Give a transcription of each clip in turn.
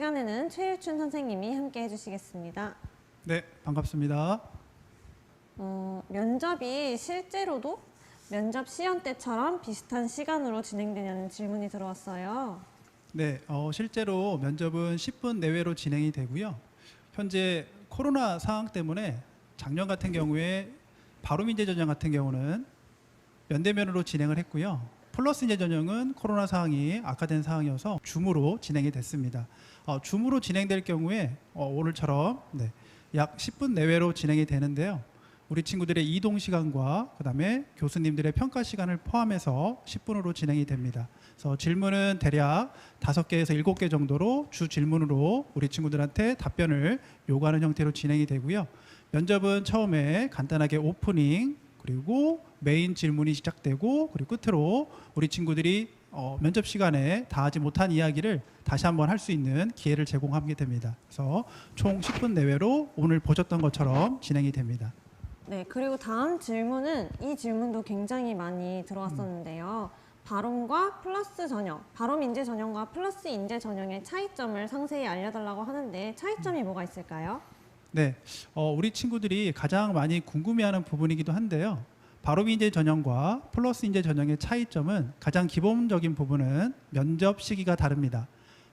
시간에는 최일춘 선생님이 함께 해주시겠습니다. 네, 반갑습니다. 면접이 실제로도 면접 시연 때처럼 비슷한 시간으로 진행되냐는 질문이 들어왔어요. 네, 실제로 면접은 10분 내외로 진행이 되고요. 현재 코로나 상황 때문에 작년 같은 경우에 바로민재 전형 같은 경우는 면대면으로 진행을 했고요. 플러스 인재 전형은 코로나 상황이 악화된 상황이어서 줌으로 진행이 됐습니다. 줌으로 진행될 경우에 오늘처럼 약 10분 내외로 진행이 되는데요. 우리 친구들의 이동 시간과 그다음에 교수님들의 평가 시간을 포함해서 10분으로 진행이 됩니다. 그래서 질문은 대략 5개에서 7개 정도로 주 질문으로 우리 친구들한테 답변을 요구하는 형태로 진행이 되고요. 면접은 처음에 간단하게 오프닝, 그리고 메인 질문이 시작되고, 그리고 끝으로 우리 친구들이 면접 시간에 다 하지 못한 이야기를 다시 한번 할 수 있는 기회를 제공하게 됩니다. 그래서 총 10분 내외로 오늘 보셨던 것처럼 진행이 됩니다. 네, 그리고 다음 질문은 이 질문도 굉장히 많이 들어왔었는데요. 바롬과 플러스 전형, 바롬 인재 전형과 플러스 인재 전형의 차이점을 상세히 알려달라고 하는데 차이점이 뭐가 있을까요? 네, 우리 친구들이 가장 많이 궁금해하는 부분이기도 한데요. 바롬 인재 전형과 플러스 인재 전형의 차이점은 가장 기본적인 부분은 면접 시기가 다릅니다.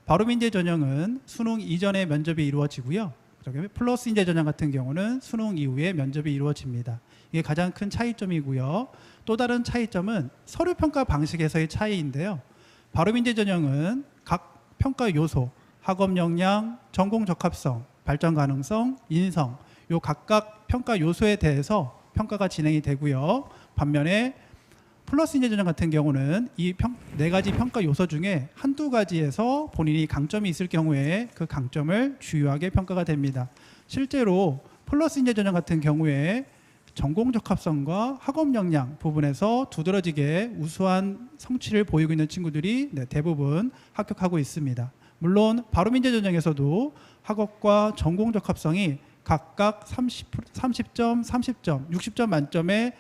바롬 인재 전형은 수능 이전에 면접이 이루어지고요. 그다음에 플러스 인재 전형 같은 경우는 수능 이후에 면접이 이루어집니다. 이게 가장 큰 차이점이고요. 또 다른 차이점은 서류 평가 방식에서의 차이인데요. 바롬 인재 전형은 각 평가 요소, 학업 역량, 전공 적합성, 발전 가능성, 인성, 요 각각 평가 요소에 대해서 평가가 진행이 되고요. 반면에 플러스 인재 전형 같은 경우는 이 4가지 평가 요소 중에 한두 가지에서 본인이 강점이 있을 경우에 그 강점을 주요하게 평가가 됩니다. 실제로 플러스 인재 전형 같은 경우에 전공 적합성과 학업 역량 부분에서 두드러지게 우수한 성취를 보이고 있는 친구들이 대부분 합격하고 있습니다. 물론 바롬 인재 전형에서도 학업과 전공 적합성이 각각 30점, 30점, 60점 만점에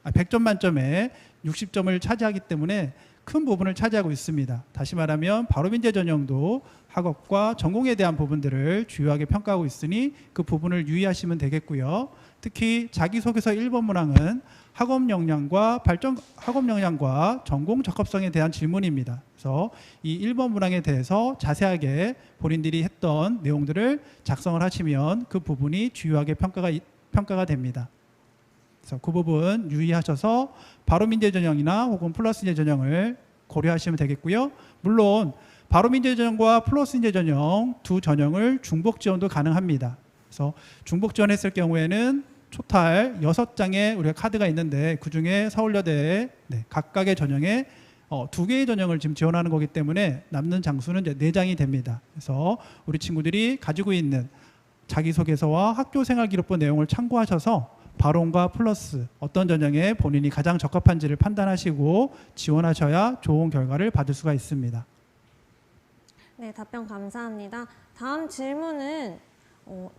100점 만점에 60점을 차지하기 때문에 큰 부분을 차지하고 있습니다. 다시 말하면 바롬 인재 전형도 학업과 전공에 대한 부분들을 주요하게 평가하고 있으니 그 부분을 유의하시면 되겠고요. 특히 자기소개서 1번 문항은 학업 역량과 전공 적합성에 대한 질문입니다. 그래서 이 1번 문항에 대해서 자세하게 본인들이 했던 내용들을 작성을 하시면 그 부분이 주요하게 평가가 됩니다. 그래서 그 부분 유의하셔서 바롬 인재 전형이나 혹은 플러스 인재 전형을 고려하시면 되겠고요. 물론 바롬 인재 전형과 플러스 인재 전형 두 전형을 중복 지원도 가능합니다. 그래서 중복 지원했을 경우에는 토탈 6장의 우리가 카드가 있는데 그중에 서울여대에 각각의 전형에 2개의 전형을 지금 지원하는 거기 때문에 남는 장수는 이제 4장이 됩니다. 그래서 우리 친구들이 가지고 있는 자기소개서와 학교생활기록부 내용을 참고하셔서 바롬과 플러스 어떤 전형에 본인이 가장 적합한지를 판단하시고 지원하셔야 좋은 결과를 받을 수가 있습니다. 네, 답변 감사합니다. 다음 질문은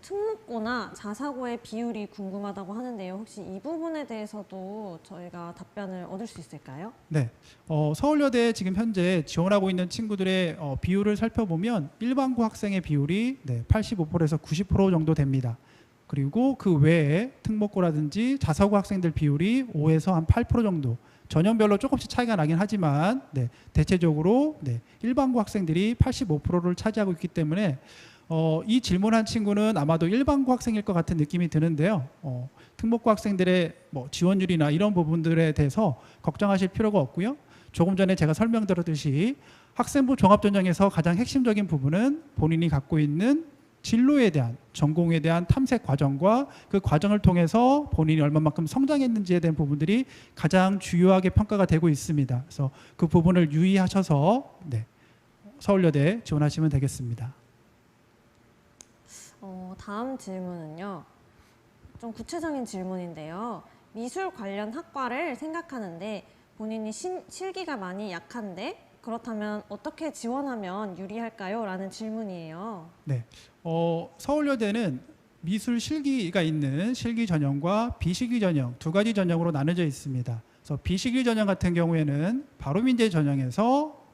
특목고나 자사고의 비율이 궁금하다고 하는데요. 혹시 이 부분에 대해서도 저희가 답변을 얻을 수 있을까요? 네, 서울여대에 지금 현재 지원하고 있는 친구들의 비율을 살펴보면 일반고 학생의 비율이 85%에서 90% 정도 됩니다. 그리고 그 외에 특목고라든지 자사고 학생들 비율이 5에서 한 8% 정도, 전형별로 조금씩 차이가 나긴 하지만 대체적으로 일반고 학생들이 85%를 차지하고 있기 때문에 이 질문한 친구는 아마도 일반고 학생일 것 같은 느낌이 드는데요. 특목고 학생들의 지원율이나 이런 부분들에 대해서 걱정하실 필요가 없고요. 조금 전에 제가 설명드렸듯이 학생부 종합전형에서 가장 핵심적인 부분은 본인이 갖고 있는 진로에 대한, 전공에 대한 탐색 과정과 그 과정을 통해서 본인이 얼마만큼 성장했는지에 대한 부분들이 가장 주요하게 평가가 되고 있습니다. 그래서 그 부분을 유의하셔서 서울여대 지원하시면 되겠습니다. 다음 질문은요. 좀 구체적인 질문인데요. 미술 관련 학과를 생각하는데 본인이 실기가 많이 약한데 그렇다면 어떻게 지원하면 유리할까요? 라는 질문이에요. 네, 서울여대는 미술 실기가 있는 실기 전형과 비실기 전형 2가지 전형으로 나눠져 있습니다. 그래서 비실기 전형 같은 경우에는 바롬 인재 전형에서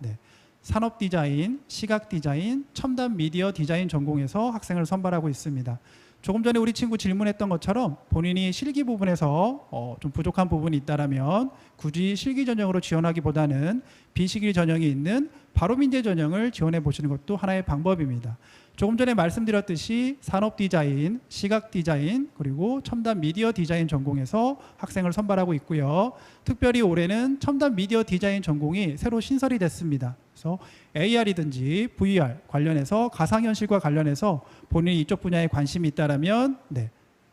산업 디자인, 시각 디자인, 첨단 미디어 디자인 전공에서 학생을 선발하고 있습니다. 조금 전에 우리 친구 질문했던 것처럼 본인이 실기 부분에서 좀 부족한 부분이 있다라면 굳이 실기 전형으로 지원하기보다는 비실기 전형이 있는 바로민재 전형을 지원해 보시는 것도 하나의 방법입니다. 조금 전에 말씀드렸듯이 산업 디자인, 시각 디자인, 그리고 첨단 미디어 디자인 전공에서 학생을 선발하고 있고요. 특별히 올해는 첨단 미디어 디자인 전공이 새로 신설이 됐습니다. 그래서 AR이든지 VR 관련해서 가상현실과 관련해서 본인이 이쪽 분야에 관심이 있다라면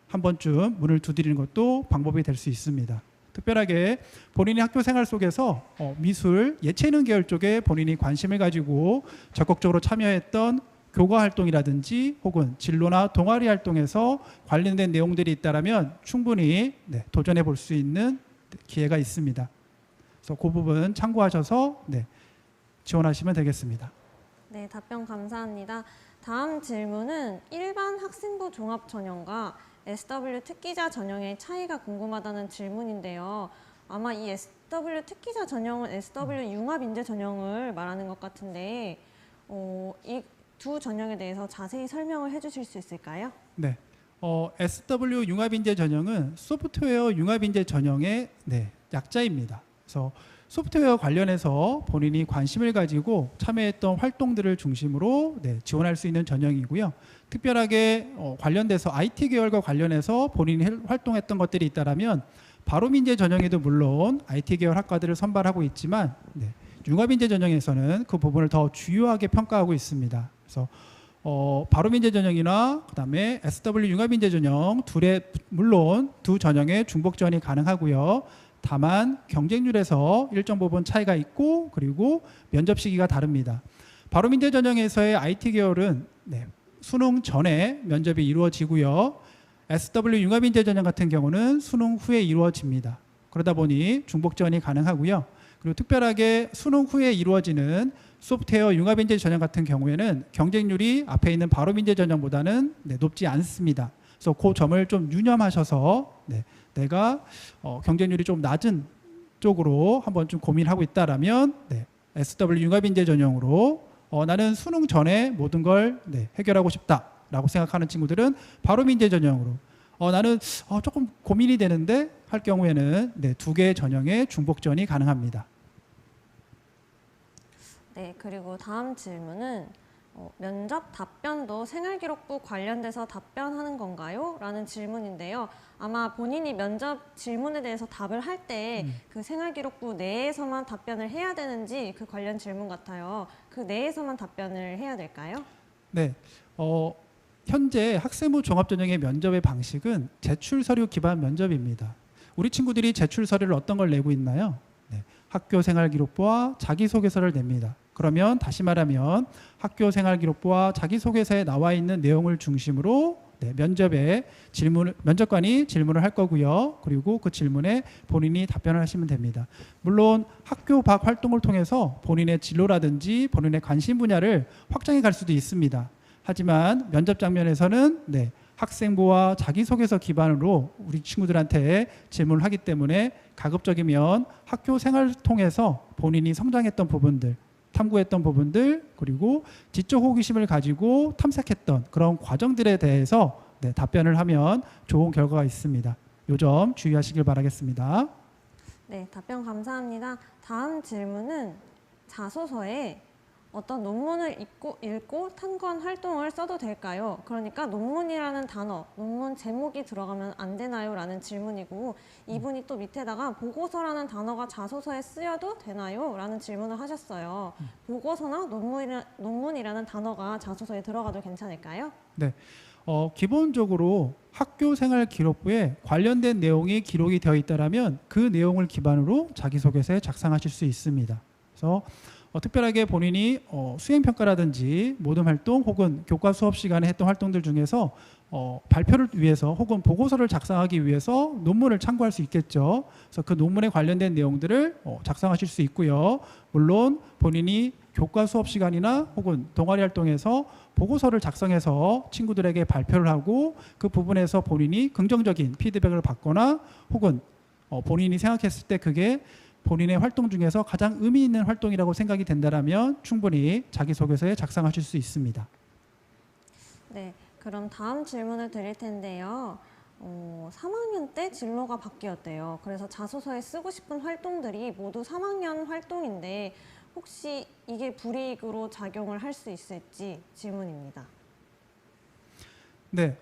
한 번쯤 문을 두드리는 것도 방법이 될 수 있습니다. 특별하게 본인의 학교 생활 속에서 미술, 예체능 계열 쪽에 본인이 관심을 가지고 적극적으로 참여했던 교과 활동이라든지 혹은 진로나 동아리 활동에서 관련된 내용들이 있다라면 충분히 도전해 볼 수 있는 기회가 있습니다. 그래서 그 부분 참고하셔서 지원하시면 되겠습니다. 네, 답변 감사합니다. 다음 질문은 일반 학생부 종합 전형과 SW 특기자 전형의 차이가 궁금하다는 질문인데요. 아마 이 SW 특기자 전형은 SW 융합인재 전형을 말하는 것 같은데 이 두 전형에 대해서 자세히 설명을 해주실 수 있을까요? 네, SW 융합인재 전형은 소프트웨어 융합인재 전형의 약자입니다. 그래서 소프트웨어 관련해서 본인이 관심을 가지고 참여했던 활동들을 중심으로 지원할 수 있는 전형이고요. 특별하게 관련돼서 IT 계열과 관련해서 본인이 활동했던 것들이 있다라면 바로민재 전형에도 물론 IT 계열 학과들을 선발하고 있지만 융합인재 전형에서는 그 부분을 더 주요하게 평가하고 있습니다. 그래서 바로민재 전형이나 그다음에 SW 융합인재 전형 물론 두 전형의 중복 지원이 가능하고요. 다만 경쟁률에서 일정 부분 차이가 있고 그리고 면접 시기가 다릅니다. 바로민재 전형에서의 IT 계열은 수능 전에 면접이 이루어지고요. SW 융합인재 전형 같은 경우는 수능 후에 이루어집니다. 그러다 보니 중복 지원이 가능하고요. 그리고 특별하게 수능 후에 이루어지는 소프트웨어 융합인재 전형 같은 경우에는 경쟁률이 앞에 있는 바로민재 전형보다는 높지 않습니다. 그래서 그 점을 좀 유념하셔서 내가 경쟁률이 좀 낮은 쪽으로 한번 좀 고민하고 있다라면 SW 융합인재 전형으로 나는 수능 전에 모든 걸 해결하고 싶다라고 생각하는 친구들은 바로민재 전형으로 나는 조금 고민이 되는데 할 경우에는 두 개의 전형의 중복 지원이 가능합니다. 네, 그리고 다음 질문은 면접 답변도 생활기록부 관련돼서 답변하는 건가요? 라는 질문인데요. 아마 본인이 면접 질문에 대해서 답을 할 때 그 생활기록부 내에서만 답변을 해야 되는지 그 관련 질문 같아요. 그 내에서만 답변을 해야 될까요? 네, 현재 학생부 종합전형의 면접의 방식은 제출 서류 기반 면접입니다. 우리 친구들이 제출 서류를 어떤 걸 내고 있나요? 학교 생활기록부와 자기소개서를 냅니다. 그러면 다시 말하면 학교 생활기록부와 자기소개서에 나와 있는 내용을 중심으로 면접관이 질문을 할 거고요. 그리고 그 질문에 본인이 답변을 하시면 됩니다. 물론 학교 밖 활동을 통해서 본인의 진로라든지 본인의 관심 분야를 확장해 갈 수도 있습니다. 하지만 면접 장면에서는 학생부와 자기소개서 기반으로 우리 친구들한테 질문을 하기 때문에 가급적이면 학교 생활을 통해서 본인이 성장했던 부분들, 탐구했던 부분들, 그리고 지적 호기심을 가지고 탐색했던 그런 과정들에 대해서 답변을 하면 좋은 결과가 있습니다. 이 점 주의하시길 바라겠습니다. 네, 답변 감사합니다. 다음 질문은 자소서에 어떤 논문을 읽고 탐구한 활동을 써도 될까요? 그러니까 논문이라는 단어, 논문 제목이 들어가면 안 되나요? 라는 질문이고 이분이 또 밑에다가 보고서라는 단어가 자소서에 쓰여도 되나요? 라는 질문을 하셨어요. 보고서나 논문이라는 단어가 자소서에 들어가도 괜찮을까요? 네, 기본적으로 학교 생활 기록부에 관련된 내용이 기록이 되어 있다면 그 내용을 기반으로 자기소개서에 작성하실 수 있습니다. 그래서 특별하게 본인이 수행평가라든지 모든 활동 혹은 교과 수업 시간에 했던 활동들 중에서 발표를 위해서 혹은 보고서를 작성하기 위해서 논문을 참고할 수 있겠죠. 그래서 그 논문에 관련된 내용들을 작성하실 수 있고요. 물론 본인이 교과 수업 시간이나 혹은 동아리 활동에서 보고서를 작성해서 친구들에게 발표를 하고 그 부분에서 본인이 긍정적인 피드백을 받거나 혹은 본인이 생각했을 때 그게 본인의 활동 중에서 가장 의미 있는 활동이라고 생각이 된다면 충분히 자기소개서에 작성하실 수 있습니다. 네, 그럼 다음 질문을 드릴 텐데요. 3학년 때 진로가 바뀌었대요. 그래서 자소서에 쓰고 싶은 활동들이 모두 3학년 활동인데 혹시 이게 불이익으로 작용을 할 수 있을지 질문입니다. 네,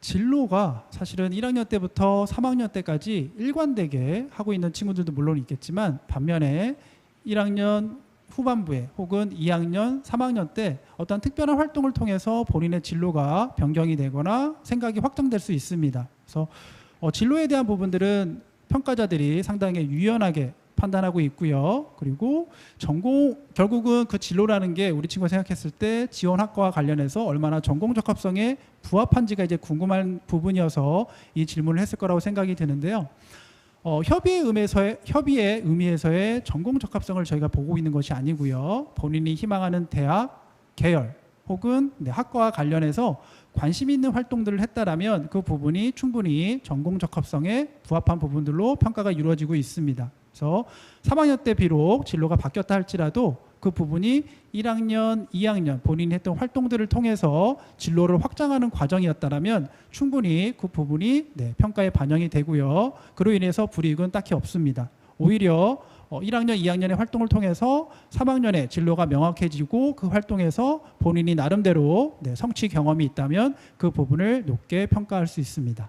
진로가 사실은 1학년 때부터 3학년 때까지 일관되게 하고 있는 친구들도 물론 있겠지만 반면에 1학년 후반부에 혹은 2학년, 3학년 때 어떤 특별한 활동을 통해서 본인의 진로가 변경이 되거나 생각이 확장될 수 있습니다. 그래서 진로에 대한 부분들은 평가자들이 상당히 유연하게 판단하고 있고요. 그리고 전공 결국은 그 진로라는 게 우리 친구가 생각했을 때 지원 학과와 관련해서 얼마나 전공 적합성에 부합한지가 이제 궁금한 부분이어서 이 질문을 했을 거라고 생각이 드는데요. 협의의 의미에서의 전공 적합성을 저희가 보고 있는 것이 아니고요. 본인이 희망하는 대학, 계열 혹은 학과와 관련해서 관심 있는 활동들을 했다라면 그 부분이 충분히 전공 적합성에 부합한 부분들로 평가가 이루어지고 있습니다. 그래서 3학년 때 비록 진로가 바뀌었다 할지라도 그 부분이 1학년, 2학년 본인이 했던 활동들을 통해서 진로를 확장하는 과정이었다면 충분히 그 부분이 평가에 반영이 되고요. 그로 인해서 불이익은 딱히 없습니다. 오히려 1학년, 2학년의 활동을 통해서 3학년에 진로가 명확해지고 그 활동에서 본인이 나름대로 성취 경험이 있다면 그 부분을 높게 평가할 수 있습니다.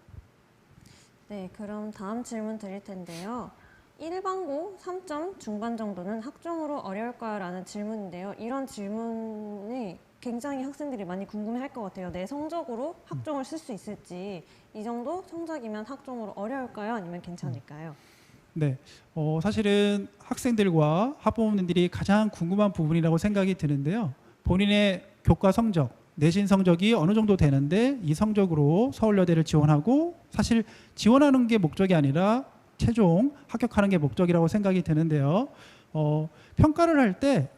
네, 그럼 다음 질문 드릴 텐데요. 일반고 3점 중반 정도는 학종으로 어려울까요? 라는 질문인데요. 이런 질문이 굉장히 학생들이 많이 궁금해할 것 같아요. 내 성적으로 학종을 쓸 수 있을지, 이 정도 성적이면 학종으로 어려울까요? 아니면 괜찮을까요? 네, 사실은 학생들과 학부모님들이 가장 궁금한 부분이라고 생각이 드는데요. 본인의 교과 성적, 내신 성적이 어느 정도 되는데 이 성적으로 서울여대를 지원하고 사실 지원하는 게 목적이 아니라 최종 합격하는 게 목적이라고 생각이 드는데요. 평가를 할 때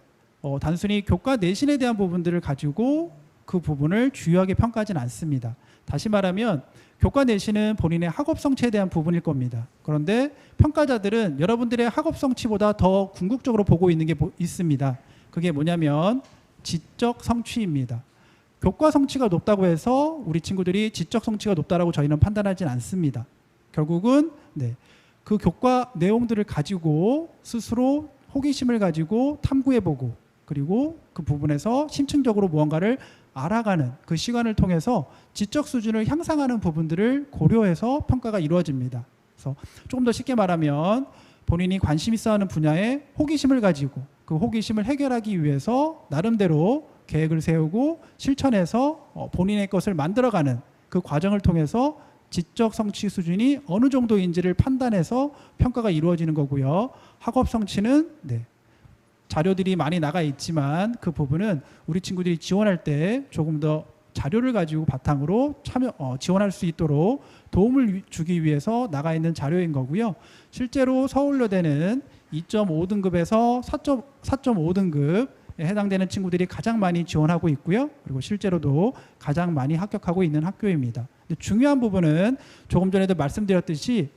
단순히 교과 내신에 대한 부분들을 가지고 그 부분을 주요하게 평가하지는 않습니다. 다시 말하면 교과 내신은 본인의 학업 성취에 대한 부분일 겁니다. 그런데 평가자들은 여러분들의 학업 성취보다 더 궁극적으로 보고 있는 게 있습니다. 그게 뭐냐면 지적 성취입니다. 교과 성취가 높다고 해서 우리 친구들이 지적 성취가 높다라고 저희는 판단하지는 않습니다. 결국은 그 교과 내용들을 가지고 스스로 호기심을 가지고 탐구해보고 그리고 그 부분에서 심층적으로 무언가를 알아가는 그 시간을 통해서 지적 수준을 향상하는 부분들을 고려해서 평가가 이루어집니다. 그래서 조금 더 쉽게 말하면 본인이 관심 있어 하는 분야에 호기심을 가지고 그 호기심을 해결하기 위해서 나름대로 계획을 세우고 실천해서 본인의 것을 만들어가는 그 과정을 통해서 지적 성취 수준이 어느 정도인지를 판단해서 평가가 이루어지는 거고요. 학업 성취는 자료들이 많이 나가 있지만 그 부분은 우리 친구들이 지원할 때 조금 더 자료를 가지고 바탕으로 지원할 수 있도록 도움을 주기 위해서 나가 있는 자료인 거고요. 실제로 서울여대는 2.5등급에서 4.5등급에 해당되는 친구들이 가장 많이 지원하고 있고요. 그리고 실제로도 가장 많이 합격하고 있는 학교입니다. 근데 중요한 부분은 조금 전에도 말씀드렸듯이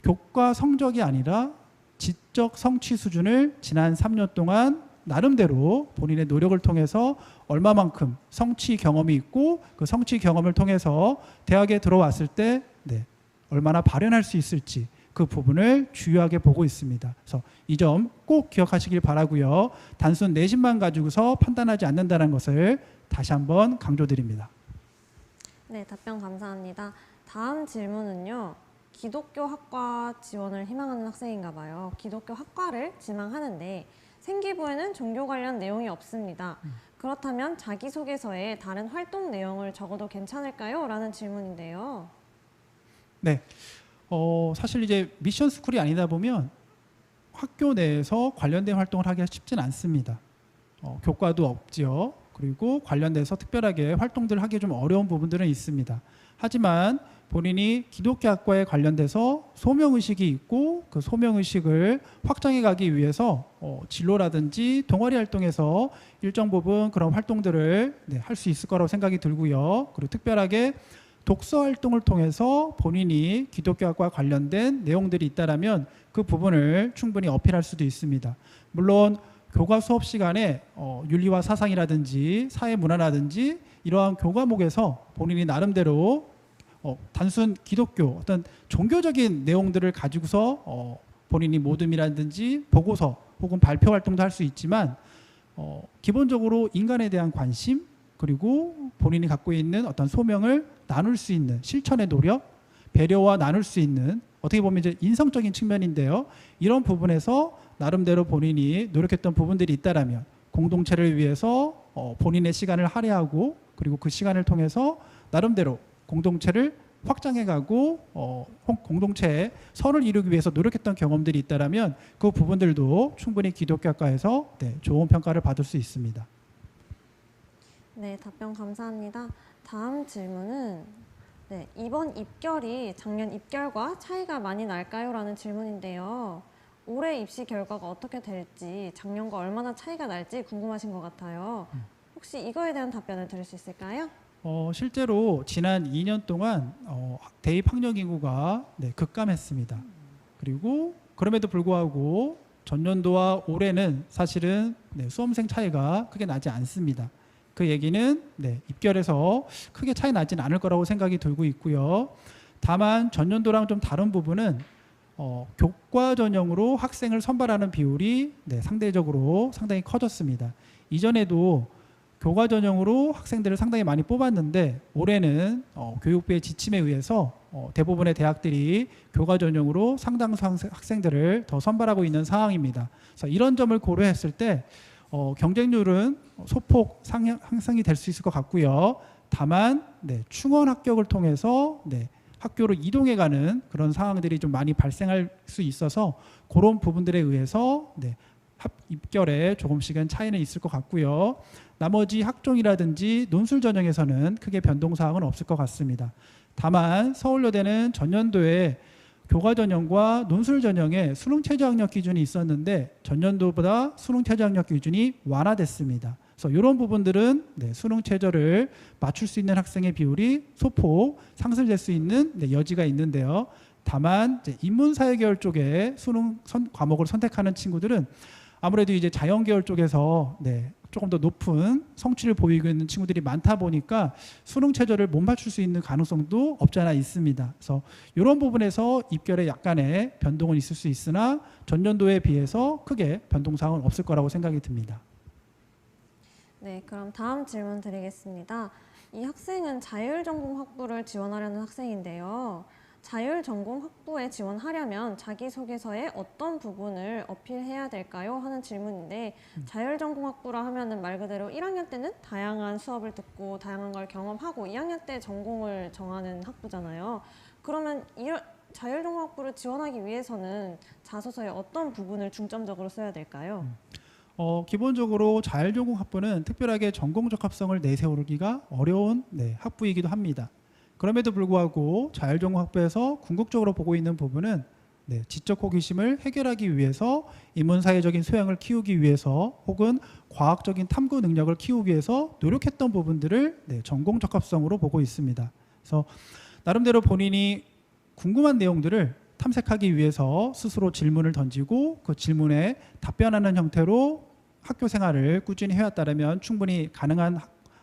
교과 성적이 아니라 지적 성취 수준을 지난 3년 동안 나름대로 본인의 노력을 통해서 얼마만큼 성취 경험이 있고 그 성취 경험을 통해서 대학에 들어왔을 때 얼마나 발현할 수 있을지 그 부분을 주요하게 보고 있습니다. 그래서 이 점 꼭 기억하시길 바라고요. 단순 내신만 가지고서 판단하지 않는다는 것을 다시 한번 강조드립니다. 네, 답변 감사합니다. 다음 질문은요. 기독교 학과 지원을 희망하는 학생인가 봐요. 기독교 학과를 지망하는데 생기부에는 종교 관련 내용이 없습니다. 그렇다면 자기소개서에 다른 활동 내용을 적어도 괜찮을까요? 라는 질문인데요. 네, 사실 이제 미션 스쿨이 아니다 보면 학교 내에서 관련된 활동을 하기가 쉽진 않습니다. 교과도 없지요. 그리고 관련돼서 특별하게 활동들을 하기 좀 어려운 부분들은 있습니다. 하지만 본인이 기독교 학과에 관련돼서 소명의식이 있고 그 소명의식을 확장해 가기 위해서 진로라든지 동아리 활동에서 일정 부분 그런 활동들을 할 수 있을 거라고 생각이 들고요. 그리고 특별하게 독서 활동을 통해서 본인이 기독교학과 관련된 내용들이 있다라면 그 부분을 충분히 어필할 수도 있습니다. 물론 교과 수업 시간에 윤리와 사상이라든지 사회문화라든지 이러한 교과목에서 본인이 나름대로 단순 기독교 어떤 종교적인 내용들을 가지고서 본인이 모둠이라든지 보고서 혹은 발표 활동도 할 수 있지만 기본적으로 인간에 대한 관심 그리고 본인이 갖고 있는 어떤 소명을 나눌 수 있는 실천의 노력, 배려와 나눌 수 있는 어떻게 보면 이제 인성적인 측면인데요. 이런 부분에서 나름대로 본인이 노력했던 부분들이 있다라면 공동체를 위해서 본인의 시간을 할애하고 그리고 그 시간을 통해서 나름대로 공동체를 확장해가고 공동체의 선을 이루기 위해서 노력했던 경험들이 있다라면 그 부분들도 충분히 기독교학과에서 좋은 평가를 받을 수 있습니다. 네, 답변 감사합니다. 다음 질문은 이번 입결이 작년 입결과 차이가 많이 날까요? 라는 질문인데요. 올해 입시 결과가 어떻게 될지 작년과 얼마나 차이가 날지 궁금하신 것 같아요. 혹시 이거에 대한 답변을 들을 수 있을까요? 실제로 지난 2년 동안 대입 학력 인구가 급감했습니다. 그리고 그럼에도 불구하고 전년도와 올해는 사실은 수험생 차이가 크게 나지 않습니다. 그 얘기는 입결에서 크게 차이 나지는 않을 거라고 생각이 들고 있고요. 다만 전년도랑 좀 다른 부분은 교과 전형으로 학생을 선발하는 비율이 상대적으로 상당히 커졌습니다. 이전에도 교과 전형으로 학생들을 상당히 많이 뽑았는데 올해는 교육부의 지침에 의해서 대부분의 대학들이 교과 전형으로 상당수 학생들을 더 선발하고 있는 상황입니다. 그래서 이런 점을 고려했을 때 경쟁률은 소폭 향상이 될 수 있을 것 같고요. 다만 충원 합격을 통해서 학교로 이동해가는 그런 상황들이 좀 많이 발생할 수 있어서 그런 부분들에 의해서 입결에 조금씩은 차이는 있을 것 같고요. 나머지 학종이라든지 논술 전형에서는 크게 변동사항은 없을 것 같습니다. 다만 서울여대는 전년도에 교과 전형과 논술 전형에 수능 최저 학력 기준이 있었는데 전년도보다 수능 최저 학력 기준이 완화됐습니다. 그래서 이런 부분들은 수능 최저를 맞출 수 있는 학생의 비율이 소폭 상승될 수 있는 여지가 있는데요. 다만 인문사회 계열 쪽에 수능 과목을 선택하는 친구들은 아무래도 이제 자연 계열 쪽에서 조금 더 높은 성취를 보이고 있는 친구들이 많다 보니까 수능 최저를 못 맞출 수 있는 가능성도 없지 않아 있습니다. 그래서 이런 부분에서 입결에 약간의 변동은 있을 수 있으나 전년도에 비해서 크게 변동사항은 없을 거라고 생각이 듭니다. 네, 그럼 다음 질문 드리겠습니다. 이 학생은 자율전공 학부를 지원하려는 학생인데요. 자율전공 학부에 지원하려면 자기소개서에 어떤 부분을 어필해야 될까요? 하는 질문인데 자율전공 학부라 하면은 말 그대로 1학년 때는 다양한 수업을 듣고 다양한 걸 경험하고 2학년 때 전공을 정하는 학부잖아요. 그러면 자율전공 학부를 지원하기 위해서는 자소서에 어떤 부분을 중점적으로 써야 될까요? 기본적으로 자율전공 학부는 특별하게 전공 적합성을 내세우기가 어려운 학부이기도 합니다. 그럼에도 불구하고 자율전공 학부에서 궁극적으로 보고 있는 부분은 지적 호기심을 해결하기 위해서 인문사회적인 소양을 키우기 위해서 혹은 과학적인 탐구 능력을 키우기 위해서 노력했던 부분들을 전공 적합성으로 보고 있습니다. 그래서 나름대로 본인이 궁금한 내용들을 탐색하기 위해서 스스로 질문을 던지고 그 질문에 답변하는 형태로 학교 생활을 꾸준히 해왔다면 충분히 가능한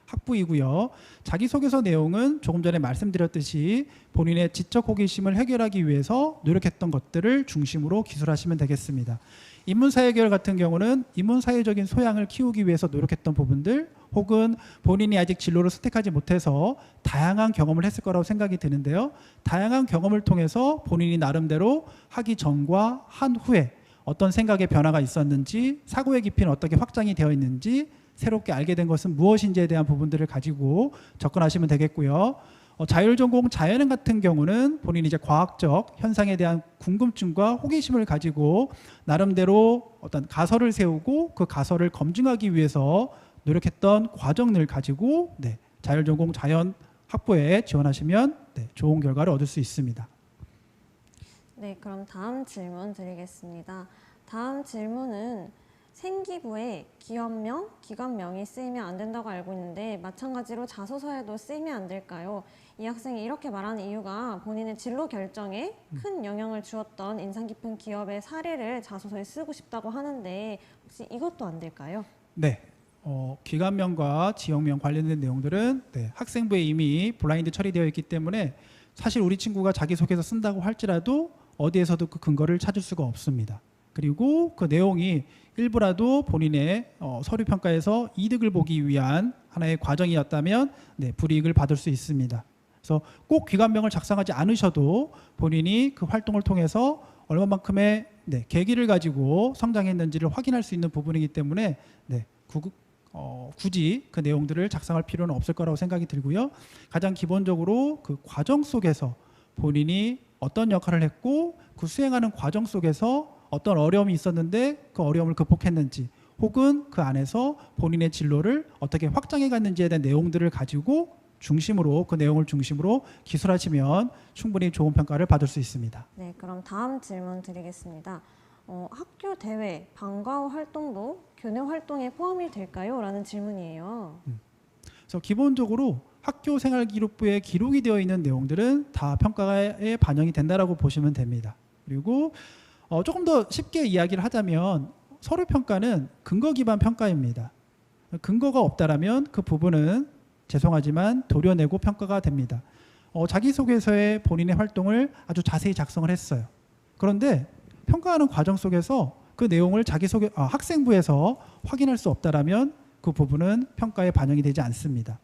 학부이고요. 자기소개서 내용은 조금 전에 말씀드렸듯이 본인의 지적 호기심을 해결하기 위해서 노력했던 것들을 중심으로 기술하시면 되겠습니다. 인문사회계열 같은 경우는 인문사회적인 소양을 키우기 위해서 노력했던 부분들 혹은 본인이 아직 진로를 선택하지 못해서 다양한 경험을 했을 거라고 생각이 드는데요. 다양한 경험을 통해서 본인이 나름대로 하기 전과 한 후에 어떤 생각의 변화가 있었는지 사고의 깊이는 어떻게 확장이 되어 있는지 새롭게 알게 된 것은 무엇인지에 대한 부분들을 가지고 접근하시면 되겠고요. 자율전공 자연행 같은 경우는 본인이 이제 과학적 현상에 대한 궁금증과 호기심을 가지고 나름대로 어떤 가설을 세우고 그 가설을 검증하기 위해서 노력했던 과정을 가지고 자율전공 자연 학부에 지원하시면 좋은 결과를 얻을 수 있습니다. 네, 그럼 다음 질문 드리겠습니다. 다음 질문은 생기부에 기업명, 기관명이 쓰이면 안 된다고 알고 있는데 마찬가지로 자소서에도 쓰이면 안 될까요? 이 학생이 이렇게 말하는 이유가 본인의 진로 결정에 큰 영향을 주었던 인상 깊은 기업의 사례를 자소서에 쓰고 싶다고 하는데 혹시 이것도 안 될까요? 네. 기관명과 지역명 관련된 내용들은 학생부에 이미 블라인드 처리되어 있기 때문에 사실 우리 친구가 자기소개서 쓴다고 할지라도 어디에서도 그 근거를 찾을 수가 없습니다. 그리고 그 내용이 일부라도 본인의 서류 평가에서 이득을 보기 위한 하나의 과정이었다면 불이익을 받을 수 있습니다. 그래서 꼭 기관명을 작성하지 않으셔도 본인이 그 활동을 통해서 얼마만큼의 계기를 가지고 성장했는지를 확인할 수 있는 부분이기 때문에 굳이 그 내용들을 작성할 필요는 없을 거라고 생각이 들고요. 가장 기본적으로 그 과정 속에서 본인이 어떤 역할을 했고 그 수행하는 과정 속에서 어떤 어려움이 있었는데 그 어려움을 극복했는지 혹은 그 안에서 본인의 진로를 어떻게 확장해 갔는지에 대한 내용들을 가지고 중심으로 그 내용을 중심으로 기술하시면 충분히 좋은 평가를 받을 수 있습니다. 네, 그럼 다음 질문 드리겠습니다. 학교 대회, 방과 후 활동도 교내 활동에 포함이 될까요? 라는 질문이에요. 그래서 기본적으로 학교 생활기록부에 기록이 되어 있는 내용들은 다 평가에 반영이 된다라고 보시면 됩니다. 그리고 조금 더 쉽게 이야기를 하자면 서류 평가는 근거 기반 평가입니다. 근거가 없다라면 그 부분은 죄송하지만 도려내고 평가가 됩니다. 자기소개서에 본인의 활동을 아주 자세히 작성을 했어요. 그런데 평가하는 과정 속에서 그 내용을 학생부에서 확인할 수 없다라면 그 부분은 평가에 반영이 되지 않습니다.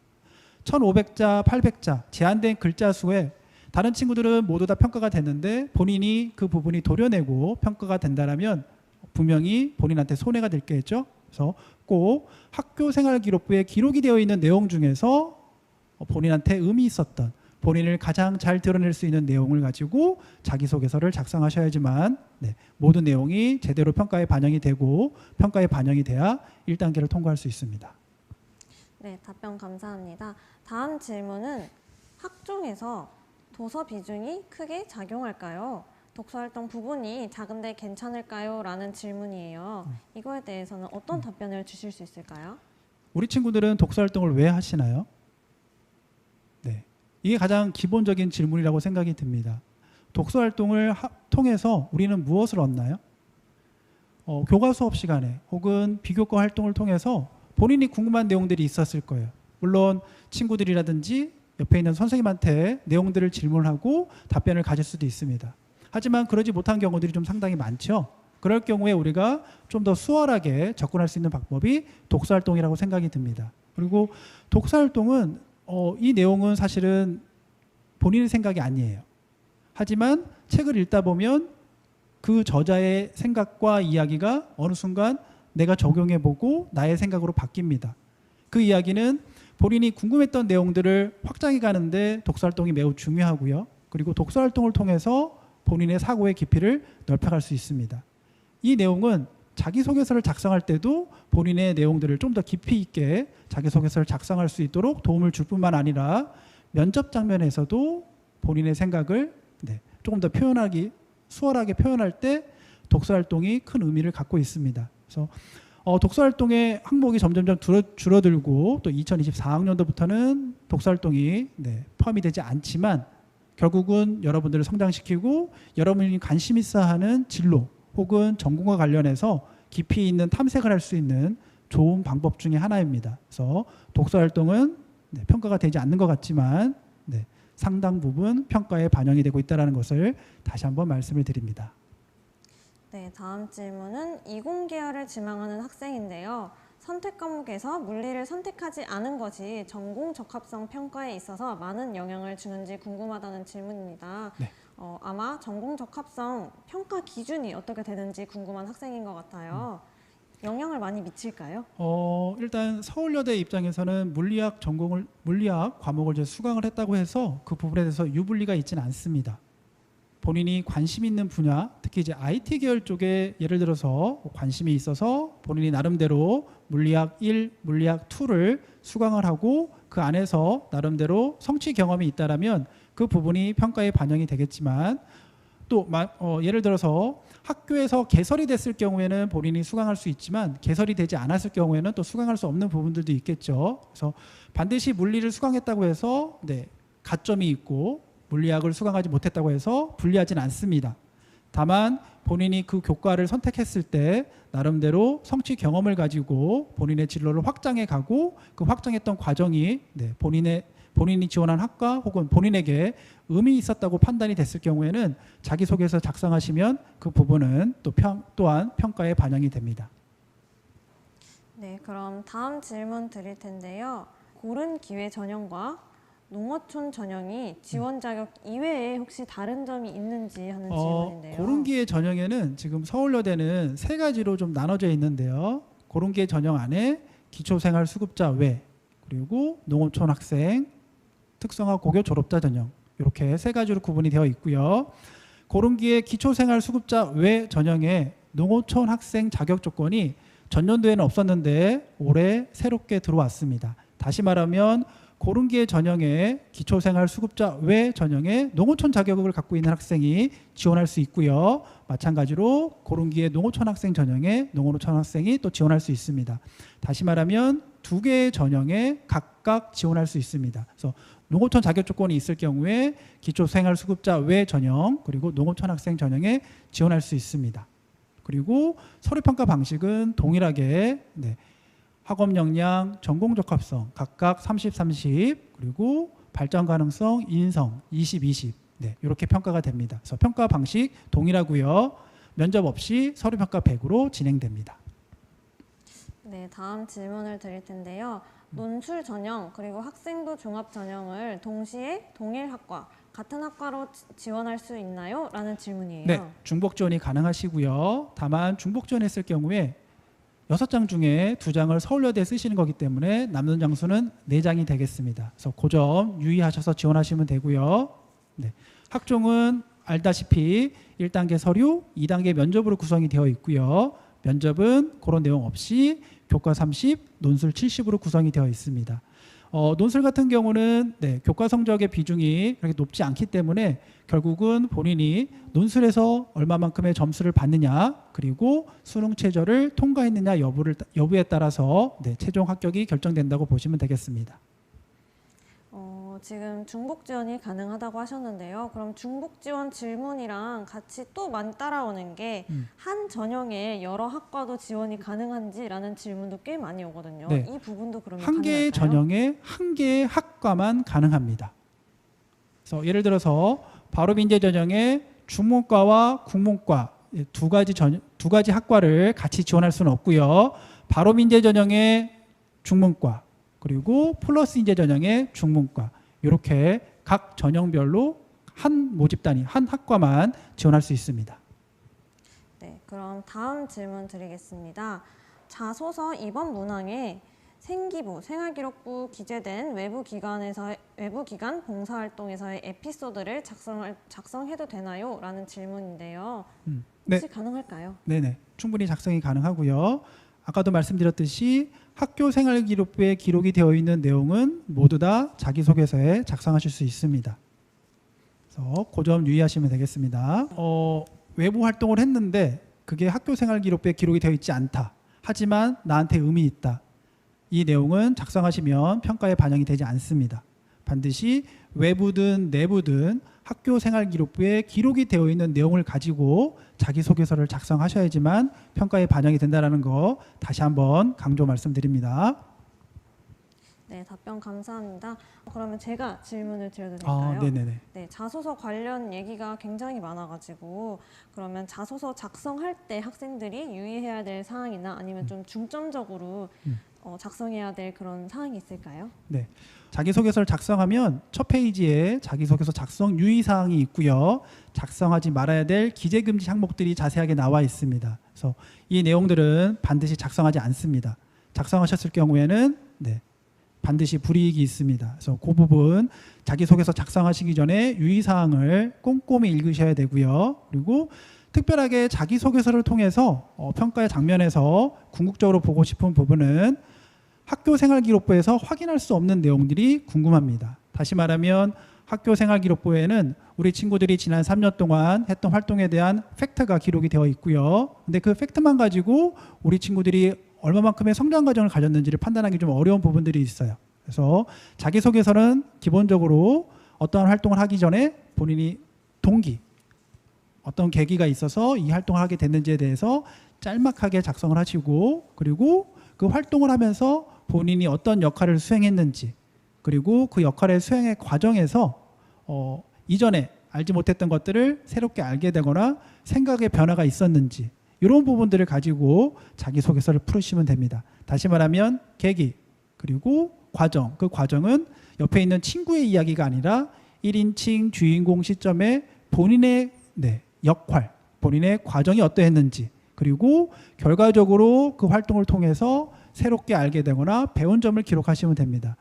1500자, 800자 제한된 글자 수에 다른 친구들은 모두 다 평가가 됐는데 본인이 그 부분이 도려내고 평가가 된다라면 분명히 본인한테 손해가 될 겠죠. 그래서 꼭 학교 생활 기록부에 기록이 되어 있는 내용 중에서 본인한테 의미 있었던 본인을 가장 잘 드러낼 수 있는 내용을 가지고 자기소개서를 작성하셔야지만 모든 내용이 제대로 평가에 반영이 되고 평가에 반영이 돼야 1단계를 통과할 수 있습니다. 네, 답변 감사합니다. 다음 질문은 학종에서 도서 비중이 크게 작용할까요? 독서활동 부분이 작은데 괜찮을까요? 라는 질문이에요. 이거에 대해서는 어떤 답변을 주실 수 있을까요? 우리 친구들은 독서활동을 왜 하시나요? 이게 가장 기본적인 질문이라고 생각이 듭니다. 독서활동을 통해서 우리는 무엇을 얻나요? 교과 수업 시간에 혹은 비교과 활동을 통해서 본인이 궁금한 내용들이 있었을 거예요. 물론 친구들이라든지 옆에 있는 선생님한테 내용들을 질문하고 답변을 가질 수도 있습니다. 하지만 그러지 못한 경우들이 좀 상당히 많죠. 그럴 경우에 우리가 좀 더 수월하게 접근할 수 있는 방법이 독서활동이라고 생각이 듭니다. 그리고 독서활동은 이 내용은 사실은 본인의 생각이 아니에요. 하지만 책을 읽다 보면 그 저자의 생각과 이야기가 어느 순간 내가 적용해보고 나의 생각으로 바뀝니다. 그 이야기는 본인이 궁금했던 내용들을 확장해 가는데 독서활동이 매우 중요하고요. 그리고 독서활동을 통해서 본인의 사고의 깊이를 넓혀갈 수 있습니다. 이 내용은 자기소개서를 작성할 때도 본인의 내용들을 좀 더 깊이 있게 자기소개서를 작성할 수 있도록 도움을 줄 뿐만 아니라 면접 장면에서도 본인의 생각을 조금 더 수월하게 표현할 때 독서활동이 큰 의미를 갖고 있습니다. 그래서 독서활동의 항목이 점점점 줄어들고 또 2024학년도부터는 독서활동이 포함이 되지 않지만 결국은 여러분들을 성장시키고 여러분이 관심 있어 하는 진로 혹은 전공과 관련해서 깊이 있는 탐색을 할 수 있는 좋은 방법 중에 하나입니다. 그래서 독서활동은 평가가 되지 않는 것 같지만 상당 부분 평가에 반영이 되고 있다는 것을 다시 한번 말씀을 드립니다. 네, 다음 질문은 이공계열을 지망하는 학생인데요. 선택 과목에서 물리를 선택하지 않은 것이 전공 적합성 평가에 있어서 많은 영향을 주는지 궁금하다는 질문입니다. 아마 전공 적합성 평가 기준이 어떻게 되는지 궁금한 학생인 것 같아요. 영향을 많이 미칠까요? 일단 서울여대 입장에서는 물리학 과목을 이제 수강을 했다고 해서 그 부분에 대해서 유불리가 있지는 않습니다. 본인이 관심 있는 분야, 특히 이제 IT 계열 쪽에 예를 들어서 관심이 있어서 본인이 나름대로 물리학 1, 물리학 2를 수강을 하고 그 안에서 나름대로 성취 경험이 있다라면 그 부분이 평가에 반영이 되겠지만 또 예를 들어서 학교에서 개설이 됐을 경우에는 본인이 수강할 수 있지만 개설이 되지 않았을 경우에는 또 수강할 수 없는 부분들도 있겠죠. 그래서 반드시 물리를 수강했다고 해서 가점이 있고 물리학을 수강하지 못했다고 해서 불리하지는 않습니다. 다만 본인이 그 교과를 선택했을 때 나름대로 성취 경험을 가지고 본인의 진로를 확장해 가고 그 확장했던 과정이 본인이 지원한 학과 혹은 본인에게 의미 있었다고 판단이 됐을 경우에는 자기소개서 작성하시면 그 부분은 또한 평가에 반영이 됩니다. 네, 그럼 다음 질문 드릴 텐데요. 고른 기회 전형과 농어촌 전형이 지원 자격 이외에 혹시 다른 점이 있는지 하는 질문인데요. 고른 기회 전형에는 지금 서울여대는 3가지로 좀 나눠져 있는데요. 고른 기회 전형 안에 기초생활 수급자 외, 그리고 농어촌 학생, 특성화 고교 졸업자 전형, 이렇게 3가지로 구분이 되어 있고요. 고른 기회 기초생활 수급자 외 전형에 농어촌 학생 자격 조건이 전년도에는 없었는데 올해 새롭게 들어왔습니다. 다시 말하면 고른 기회 전형에 기초생활 수급자 외 전형에 농어촌 자격을 갖고 있는 학생이 지원할 수 있고요. 마찬가지로 고른 기회 농어촌 학생 전형에 농어촌 학생이 또 지원할 수 있습니다. 다시 말하면 2개의 전형에 각각 지원할 수 있습니다. 그래서 농어촌 자격 조건이 있을 경우에 기초생활 수급자 외 전형 그리고 농어촌 학생 전형에 지원할 수 있습니다. 그리고 서류평가 방식은 동일하게 학업 역량, 전공 적합성 각각 30, 30 그리고 발전 가능성, 인성 20, 20 이렇게 평가가 됩니다. 그래서 평가 방식 동일하고요. 면접 없이 서류평가 100으로 진행됩니다. 네, 다음 질문을 드릴 텐데요. 논술 전형 그리고 학생부 종합 전형을 동시에 동일 학과, 같은 학과로 지원할 수 있나요? 라는 질문이에요. 네, 중복 지원이 가능하시고요. 다만 중복 지원했을 경우에 6장 중에 2장을 서울여대에 쓰시는 거기 때문에 남는 장수는 4장이 되겠습니다. 그래서 그 점 유의하셔서 지원하시면 되고요. 학종은 알다시피 1단계 서류, 2단계 면접으로 구성이 되어 있고요. 면접은 그런 내용 없이 교과 30, 논술 70으로 구성이 되어 있습니다. 논술 같은 경우는 교과 성적의 비중이 그렇게 높지 않기 때문에 결국은 본인이 논술에서 얼마만큼의 점수를 받느냐 그리고 수능 최저를 통과했느냐 여부에 따라서 최종 합격이 결정된다고 보시면 되겠습니다. 지금 중복 지원이 가능하다고 하셨는데요. 그럼 중복 지원 질문이랑 같이 또 많이 따라오는 게 한 전형에 여러 학과도 지원이 가능한지라는 질문도 꽤 많이 오거든요. 네. 이 부분도 그러면 한 개의 가능할까요? 전형에 한 개의 학과만 가능합니다. 그래서 예를 들어서 바로민재 전형에 중문과와 국문과 두 가지 학과를 같이 지원할 수는 없고요. 바로민재 전형에 중문과 그리고 플러스 인재 전형에 중문과 이렇게 각 전형별로 한 모집 단위, 한 학과만 지원할 수 있습니다. 네, 그럼 다음 질문 드리겠습니다. 자소서 이번 문항에 생기부, 생활기록부 기재된 외부 기관 봉사활동에서의 에피소드를 작성해도 되나요? 라는 질문인데요. 혹시 가능할까요? 네네, 충분히 작성이 가능하고요. 아까도 말씀드렸듯이 학교 생활기록부에 기록이 되어 있는 내용은 모두 다 자기소개서에 작성하실 수 있습니다. 그래서 그 점 유의하시면 되겠습니다. 외부 활동을 했는데 그게 학교 생활기록부에 기록이 되어 있지 않다. 하지만 나한테 의미 있다. 이 내용은 작성하시면 평가에 반영이 되지 않습니다. 반드시 외부든 내부든 학교 생활기록부에 기록이 되어 있는 내용을 가지고 자기소개서를 작성하셔야지만 평가에 반영이 된다는 거 다시 한번 강조 말씀드립니다. 네, 답변 감사합니다. 그러면 제가 질문을 드려도 될까요? 네네네. 네, 자소서 관련 얘기가 굉장히 많아가지고 그러면 자소서 작성할 때 학생들이 유의해야 될 사항이나 아니면 좀 중점적으로 작성해야 될 그런 사항이 있을까요? 네, 자기소개서를 작성하면 첫 페이지에 자기소개서 작성 유의사항이 있고요. 작성하지 말아야 될 기재금지 항목들이 자세하게 나와 있습니다. 그래서 이 내용들은 반드시 작성하지 않습니다. 작성하셨을 경우에는 반드시 불이익이 있습니다. 그래서 그 부분 자기소개서 작성하시기 전에 유의사항을 꼼꼼히 읽으셔야 되고요. 그리고 특별하게 자기소개서를 통해서 평가의 장면에서 궁극적으로 보고 싶은 부분은 학교 생활기록부에서 확인할 수 없는 내용들이 궁금합니다. 다시 말하면 학교 생활기록부에는 우리 친구들이 지난 3년 동안 했던 활동에 대한 팩트가 기록이 되어 있고요. 근데 그 팩트만 가지고 우리 친구들이 얼마만큼의 성장 과정을 가졌는지를 판단하기 좀 어려운 부분들이 있어요. 그래서 자기소개서는 기본적으로 어떠한 활동을 하기 전에 본인이 동기, 어떤 계기가 있어서 이 활동을 하게 됐는지에 대해서 짤막하게 작성을 하시고, 그리고 그 활동을 하면서 본인이 어떤 역할을 수행했는지, 그리고 그 역할의 수행의 과정에서 이전에 알지 못했던 것들을 새롭게 알게 되거나 생각의 변화가 있었는지, 이런 부분들을 가지고 자기소개서를 풀으시면 됩니다. 다시 말하면 계기, 그리고 과정, 그 과정은 옆에 있는 친구의 이야기가 아니라 1인칭 주인공 시점에 본인의 역할, 본인의 과정이 어떠했는지, 그리고 결과적으로 그 활동을 통해서 새롭게 알게 되거나 배운 점을 기록하시면 됩니다.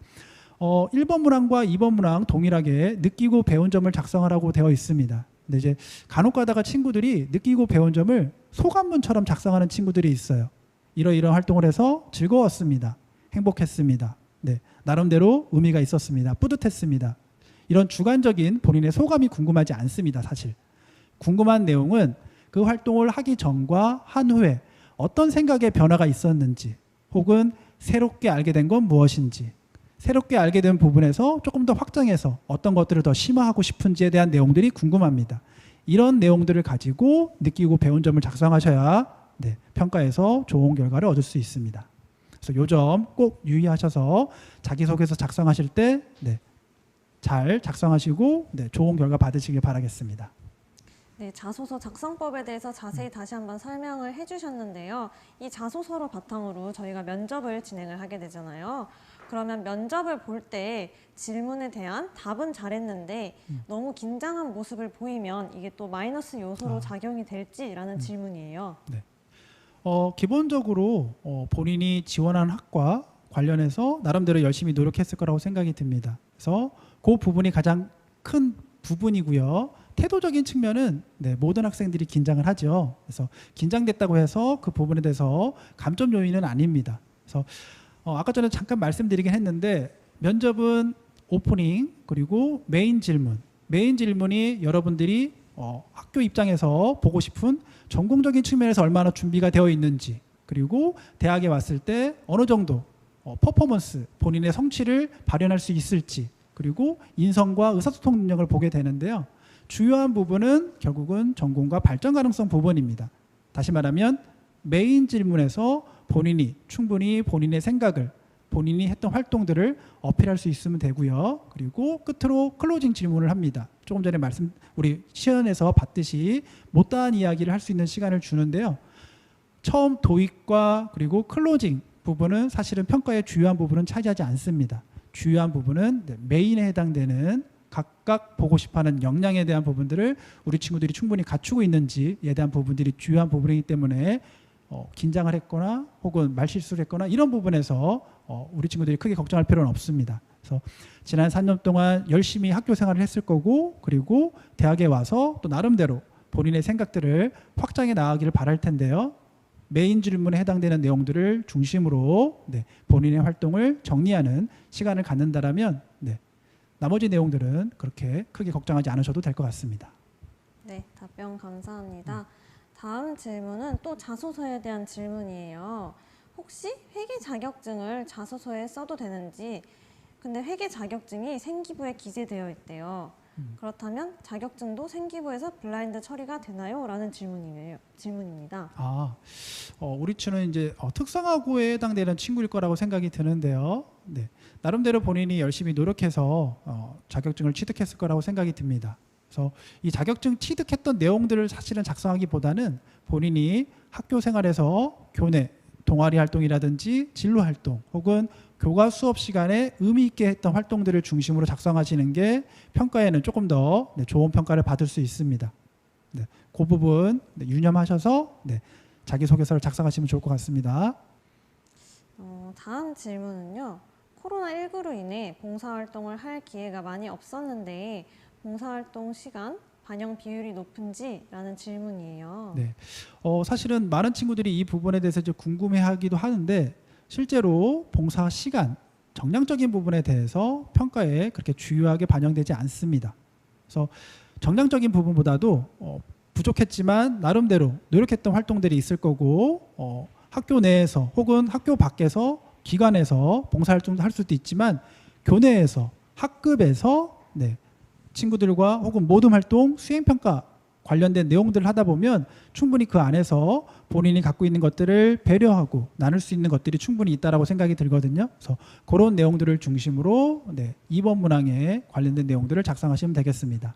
1번 문항과 2번 문항 동일하게 느끼고 배운 점을 작성하라고 되어 있습니다. 근데 이제 간혹 가다가 친구들이 느끼고 배운 점을 소감문처럼 작성하는 친구들이 있어요. 이러이러한 활동을 해서 즐거웠습니다. 행복했습니다. 네, 나름대로 의미가 있었습니다. 뿌듯했습니다. 이런 주관적인 본인의 소감이 궁금하지 않습니다. 사실 궁금한 내용은 그 활동을 하기 전과 한 후에 어떤 생각의 변화가 있었는지, 혹은 새롭게 알게 된 건 무엇인지, 새롭게 알게 된 부분에서 조금 더 확장해서 어떤 것들을 더 심화하고 싶은지에 대한 내용들이 궁금합니다. 이런 내용들을 가지고 느끼고 배운 점을 작성하셔야 평가에서 좋은 결과를 얻을 수 있습니다. 그래서 이 점 꼭 유의하셔서 자기소개서 작성하실 때 잘 작성하시고 좋은 결과 받으시길 바라겠습니다. 네, 자소서 작성법에 대해서 자세히 다시 한번 설명을 해주셨는데요. 이 자소서로 바탕으로 저희가 면접을 진행을 하게 되잖아요. 그러면 면접을 볼 때 질문에 대한 답은 잘했는데 너무 긴장한 모습을 보이면 이게 또 마이너스 요소로 작용이 될지라는 질문이에요. 네. 기본적으로 본인이 지원한 학과 관련해서 나름대로 열심히 노력했을 거라고 생각이 듭니다. 그래서 그 부분이 가장 큰 부분이고요. 태도적인 측면은 모든 학생들이 긴장을 하죠. 그래서 긴장됐다고 해서 그 부분에 대해서 감점 요인은 아닙니다. 그래서 아까 전에 잠깐 말씀드리긴 했는데, 면접은 오프닝 그리고 메인 질문이 여러분들이 학교 입장에서 보고 싶은 전공적인 측면에서 얼마나 준비가 되어 있는지, 그리고 대학에 왔을 때 어느 정도 퍼포먼스, 본인의 성취를 발현할 수 있을지, 그리고 인성과 의사소통 능력을 보게 되는데요. 주요한 부분은 결국은 전공과 발전 가능성 부분입니다. 다시 말하면 메인 질문에서 본인이 충분히 본인의 생각을, 본인이 했던 활동들을 어필할 수 있으면 되고요. 그리고 끝으로 클로징 질문을 합니다. 조금 전에 우리 시연에서 봤듯이 못다한 이야기를 할 수 있는 시간을 주는데요. 처음 도입과 그리고 클로징 부분은 사실은 평가의 주요한 부분은 차지하지 않습니다. 주요한 부분은 메인에 해당되는 각각 보고 싶어하는 역량에 대한 부분들을 우리 친구들이 충분히 갖추고 있는지에 대한 부분들이 주요한 부분이기 때문에 긴장을 했거나 혹은 말실수를 했거나 이런 부분에서 우리 친구들이 크게 걱정할 필요는 없습니다. 그래서 지난 3년 동안 열심히 학교 생활을 했을 거고, 그리고 대학에 와서 또 나름대로 본인의 생각들을 확장해 나가기를 바랄 텐데요. 메인 질문에 해당되는 내용들을 중심으로 본인의 활동을 정리하는 시간을 갖는다라면 나머지 내용들은 그렇게 크게 걱정하지 않으셔도 될 것 같습니다. 네, 답변 감사합니다. 다음 질문은 또 자소서에 대한 질문이에요. 혹시 회계 자격증을 자소서에 써도 되는지, 근데 회계 자격증이 생기부에 기재되어 있대요. 그렇다면 자격증도 생기부에서 블라인드 처리가 되나요? 라는 질문입니다. 우리 친구는 이제 특성화고에 해당되는 친구일 거라고 생각이 드는데요. 나름대로 본인이 열심히 노력해서 자격증을 취득했을 거라고 생각이 듭니다. 그래서 이 자격증 취득했던 내용들을 사실은 작성하기보다는 본인이 학교 생활에서 교내 동아리 활동이라든지 진로 활동 혹은 교과 수업 시간에 의미 있게 했던 활동들을 중심으로 작성하시는 게 평가에는 조금 더 좋은 평가를 받을 수 있습니다. 그 부분 유념하셔서 자기소개서를 작성하시면 좋을 것 같습니다. 다음 질문은요. 코로나19로 인해 봉사활동을 할 기회가 많이 없었는데 봉사활동 시간 반영 비율이 높은지라는 질문이에요. 사실은 많은 친구들이 이 부분에 대해서 이제 궁금해하기도 하는데, 실제로 봉사 시간 정량적인 부분에 대해서 평가에 그렇게 주요하게 반영되지 않습니다. 그래서 정량적인 부분보다도 부족했지만 나름대로 노력했던 활동들이 있을 거고 학교 내에서 혹은 학교 밖에서 기관에서 봉사활동도 할 수도 있지만 교내에서 학급에서 네, 친구들과 혹은 모둠 활동 수행평가 관련된 내용들을 하다 보면 충분히 그 안에서 본인이 갖고 있는 것들을 배려하고 나눌 수 있는 것들이 충분히 있다라고 생각이 들거든요. 그래서 그런 내용들을 중심으로 네, 2번 문항에 관련된 내용들을 작성하시면 되겠습니다.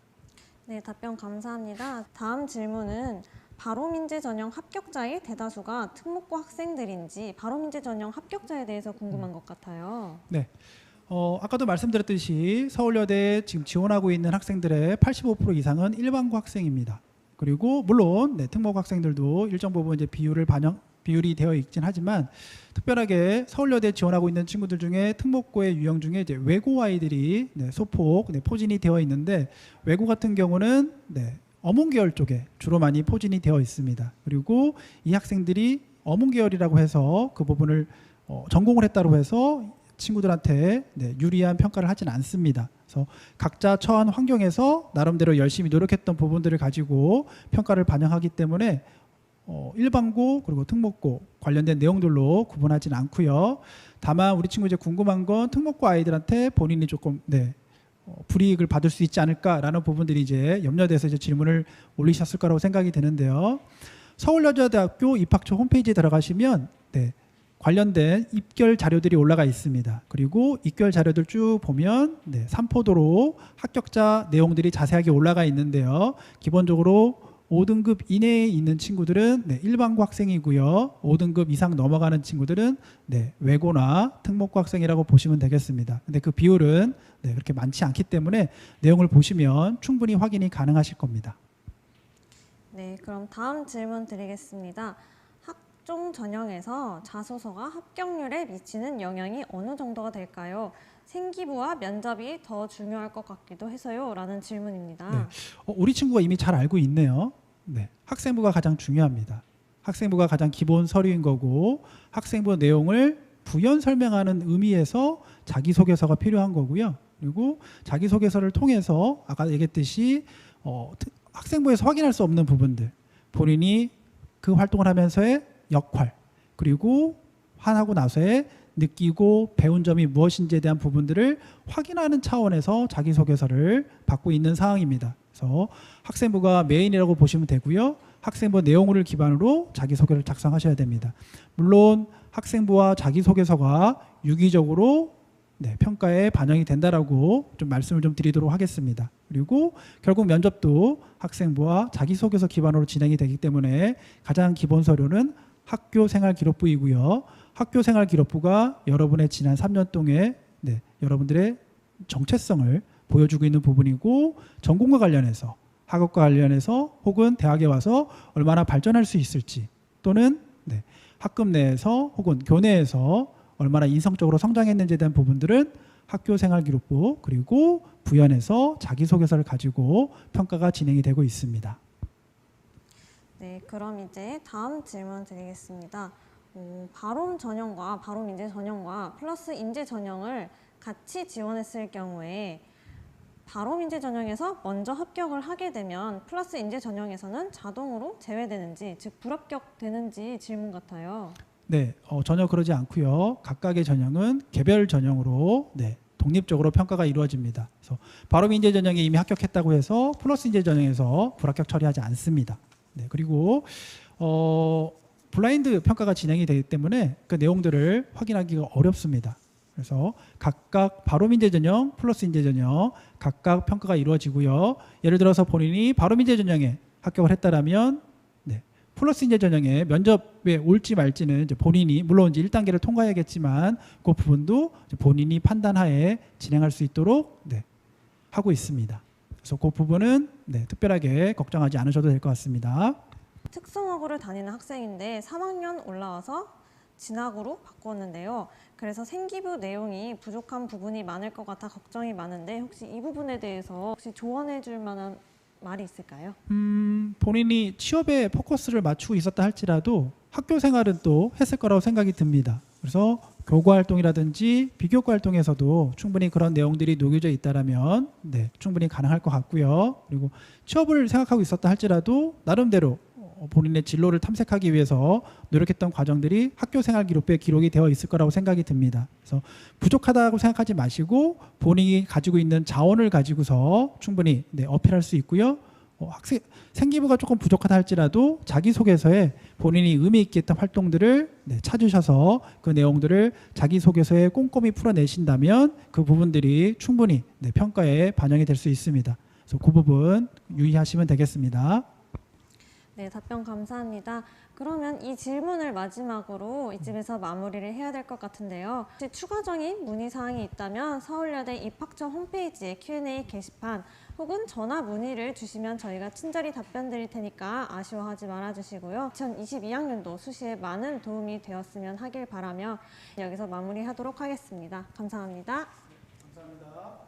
네, 답변 감사합니다. 다음 질문은 바로민재 전형 합격자의 대다수가 특목고 학생들인지 바로민재 전형 합격자에 대해서 궁금한 것 같아요. 네. 아까도 말씀드렸듯이 서울여대에 지금 지원하고 있는 학생들의 85% 이상은 일반고 학생입니다. 그리고 물론 네, 특목고 학생들도 일정 부분 이제 비율이 되어 있긴 하지만 특별하게 서울여대에 지원하고 있는 친구들 중에 특목고의 유형 중에 이제 외고 아이들이 네, 소폭 포진이 되어 있는데 외고 같은 경우는 네, 어문계열 쪽에 주로 많이 포진이 되어 있습니다. 그리고 이 학생들이 어문계열이라고 해서 그 부분을 전공을 했다고 해서 친구들한테 네, 유리한 평가를 하진 않습니다. 그래서 각자 처한 환경에서 나름대로 열심히 노력했던 부분들을 가지고 평가를 반영하기 때문에 일반고 그리고 특목고 관련된 내용들로 구분하지는 않고요. 다만 우리 친구 이제 궁금한 건 특목고 아이들한테 본인이 조금 네, 불이익을 받을 수 있지 않을까라는 부분들이 이제 염려돼서 이제 질문을 올리셨을 거라고 생각이 되는데요. 서울여자대학교 입학처 홈페이지에 들어가시면 네, 관련된 입결 자료들이 올라가 있습니다. 그리고 입결 자료들 쭉 보면 네, 3포도로 합격자 내용들이 자세하게 올라가 있는데요. 기본적으로 5등급 이내에 있는 친구들은 네, 일반고 학생이고요. 5등급 이상 넘어가는 친구들은 네, 외고나 특목고 학생이라고 보시면 되겠습니다. 근데 그 비율은 네, 그렇게 많지 않기 때문에 내용을 보시면 충분히 확인이 가능하실 겁니다. 네, 그럼 다음 질문 드리겠습니다. 학종 전형에서 자소서가 합격률에 미치는 영향이 어느 정도가 될까요? 생기부와 면접이 더 중요할 것 같기도 해서요. 라는 질문입니다. 네. 우리 친구가 이미 잘 알고 있네요. 네. 학생부가 가장 중요합니다. 학생부가 가장 기본 서류인 거고 학생부 내용을 부연 설명하는 의미에서 자기소개서가 필요한 거고요. 그리고 자기소개서를 통해서 아까 얘기했듯이 학생부에서 확인할 수 없는 부분들 본인이 그 활동을 하면서의 역할 그리고 하고 나서의 느끼고 배운 점이 무엇인지에 대한 부분들을 확인하는 차원에서 자기소개서를 받고 있는 상황입니다. 그래서 학생부가 메인이라고 보시면 되고요. 학생부 내용을 기반으로 자기소개를 작성하셔야 됩니다. 물론 학생부와 자기소개서가 유기적으로 네, 평가에 반영이 된다라고 좀 말씀을 좀 드리도록 하겠습니다. 그리고 결국 면접도 학생부와 자기소개서 기반으로 진행이 되기 때문에 가장 기본 서류는 학교생활기록부이고요. 학교생활기록부가 여러분의 지난 3년 동안 네, 여러분들의 정체성을 보여주고 있는 부분이고 전공과 관련해서 학업과 관련해서 혹은 대학에 와서 얼마나 발전할 수 있을지 또는 네, 학급 내에서 혹은 교내에서 얼마나 인성적으로 성장했는지에 대한 부분들은 학교생활기록부 그리고 부연해서 자기소개서를 가지고 평가가 진행이 되고 있습니다. 네, 그럼 이제 다음 질문 드리겠습니다. 바롬 전형과 바롬 인재 전형과 플러스 인재 전형을 같이 지원했을 경우에 바롬 인재 전형에서 먼저 합격을 하게 되면 플러스 인재 전형에서는 자동으로 제외되는지 즉 불합격되는지 질문 같아요. 네, 전혀 그러지 않고요. 각각의 전형은 개별 전형으로 네, 독립적으로 평가가 이루어집니다. 그래서 바롬 인재 전형에 이미 합격했다고 해서 플러스 인재 전형에서 불합격 처리하지 않습니다. 네, 그리고 블라인드 평가가 진행이 되기 때문에 그 내용들을 확인하기가 어렵습니다. 그래서 각각 바롬 인재 전형, 플러스 인재 전형 각각 평가가 이루어지고요. 예를 들어서 본인이 바롬 인재 전형에 합격을 했다라면 네, 플러스 인재 전형에 면접에 올지 말지는 이제 본인이 물론 이제 1단계를 통과해야겠지만 그 부분도 이제 본인이 판단하에 진행할 수 있도록 네, 하고 있습니다. 그래서 그 부분은 네, 특별하게 걱정하지 않으셔도 될 것 같습니다. 특성화고를 다니는 학생인데 3학년 올라와서 진학으로 바꿨는데요. 그래서 생기부 내용이 부족한 부분이 많을 것 같아 걱정이 많은데 혹시 이 부분에 대해서 혹시 조언해 줄 만한 말이 있을까요? 본인이 취업에 포커스를 맞추고 있었다 할지라도 학교 생활은 또 했을 거라고 생각이 듭니다. 그래서 교과 활동이라든지 비교과 활동에서도 충분히 그런 내용들이 녹여져 있다라면 네, 충분히 가능할 것 같고요. 그리고 취업을 생각하고 있었다 할지라도 나름대로 본인의 진로를 탐색하기 위해서 노력했던 과정들이 학교 생활 기록부에 기록이 되어 있을 거라고 생각이 듭니다. 그래서 부족하다고 생각하지 마시고 본인이 가지고 있는 자원을 가지고서 충분히 네, 어필할 수 있고요. 학생 생기부가 조금 부족하다 할지라도 자기소개서에 본인이 의미 있게 했던 활동들을 네, 찾으셔서 그 내용들을 자기소개서에 꼼꼼히 풀어내신다면 그 부분들이 충분히 네, 평가에 반영이 될 수 있습니다. 그래서 그 부분 유의하시면 되겠습니다. 네, 답변 감사합니다. 그러면 이 질문을 마지막으로 이쯤에서 마무리를 해야 될 것 같은데요. 혹시 추가적인 문의사항이 있다면 서울여대 입학처 홈페이지에 Q&A 게시판 혹은 전화 문의를 주시면 저희가 친절히 답변 드릴 테니까 아쉬워하지 말아주시고요. 2022학년도 수시에 많은 도움이 되었으면 하길 바라며 여기서 마무리하도록 하겠습니다. 감사합니다. 감사합니다.